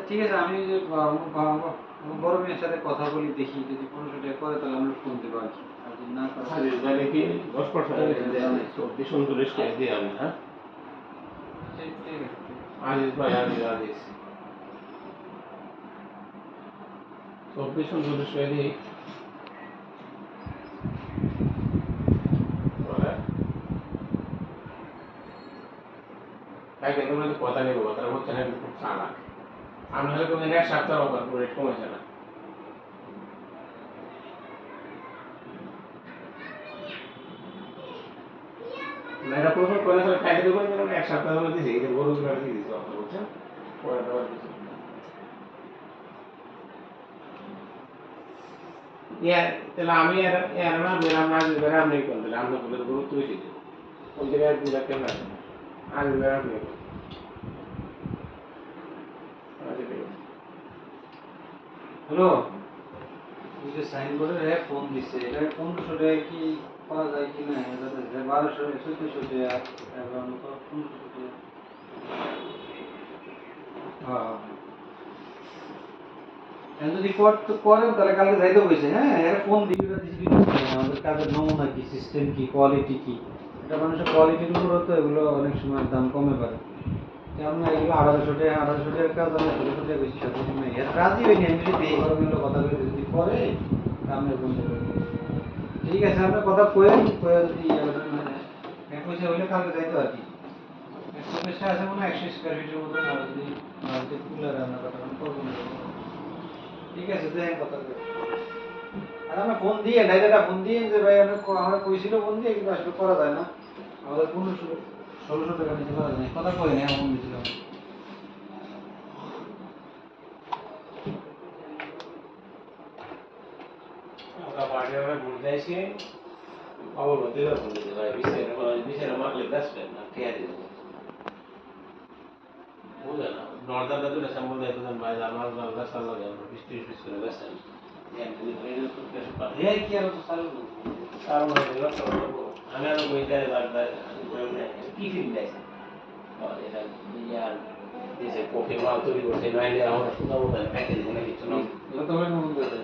ঠিক আছে, আমি যে বড় মেয়ের সাথে কথা বলি, দেখি যদি 1500 টাকা করে তাহলে আমরা ফোন দেবো আর কি। আর যদি না করে আজিজ ভাই নাকি 10% দেন 24 করে দিয়ে আমি। হ্যাঁ ঠিক আছে। আজিজ ভাই আজিজ 24 করে দিই। কালকে তোমরা তো কথা নেবো, কথাটা হচ্ছে না খুব চালাক। আমি হলে কোনো এক সপ্তাহ অফার করে রেট কমেছে না। এটা প্রথম করে আসলে খাইতে দেবো না, এক সপ্তাহ হলে দিয়েছি, এই যে গরু গুলো দিয়ে দিয়েছি অফার, বুঝছেন? পরে দেওয়ার কিছু তাহলে আমি এর না বেরাম না বেরাম নেই করতে আমরা বলে গরু তুই দিতে ওই জায়গায় দুটা কেন আছে আজ বেরাম নেই। হ্যালো, ওই যে সাইনবোর্ডের ফোন দিচ্ছে, এটা 1500 টাকা কি করা যায় কি না? 1200 1400 টাকা এবং 1500 টাকা। হ্যাঁ, এখন যদি করেন তাহলে কালকে যাইতে বলছে। হ্যাঁ, এরা ফোন দিবি আমাদের কাজের নমুনা কি, সিস্টেম কি, কোয়ালিটি কি, এটা মানুষের কোয়ালিটির উপর তো এগুলো অনেক সময় দাম কমে পারে। আমরা এগুলো 1800 টাকার কাজ, আমরা 1600 টাকা বেশি সাথে নেই। এর রাজি হয়নি, আমি যদি এই গরমের কথা বলে যদি করে আমি বন্ধ করে দিই। ঠিক আছে, আপনার কথা কয়ে যদি এক পয়সা হইলে কালকে যাইতো আর কি। 100 পয়সা আছে মনে হয় 100 স্কোয়ার ফিটের মতো, আর যদি কুলার রান্না কথা আমি করবো না। ঠিক আছে, দেখেন কথা কয়ে। আর আমরা ফোন দিয়ে ডাইরেক্ট ফোন দিয়ে যে ভাই আমরা কইছিল ফোন দিয়ে, কিন্তু আসলে করা যায় না, আমাদের 1600 টাকা নিচে করা যায় না। কথা কই না, ফোন দিয়েছিলাম। আমরা বাড়িতে ঘুরতে আসি খবর হতে দিতে ভাই বিশের মারলে ব্যস্ত না খেয়ে দিতে বুঝে না নর্দারটা তো সামনে যাইতে যান ভাই আমার ব্যস্ত লাগে আমরা বৃষ্টি বৃষ্টি করে ব্যস্ত কি আর তো চালু কারণ আমি আর বইটাই টিফিন দেয়ছে এটা ইয়ার দেশে কফি মাল তৈরি করছে নাইলে আমরা সুন্দর মতো প্যাকেজ মনে কিছু না তোমার মন দেবে।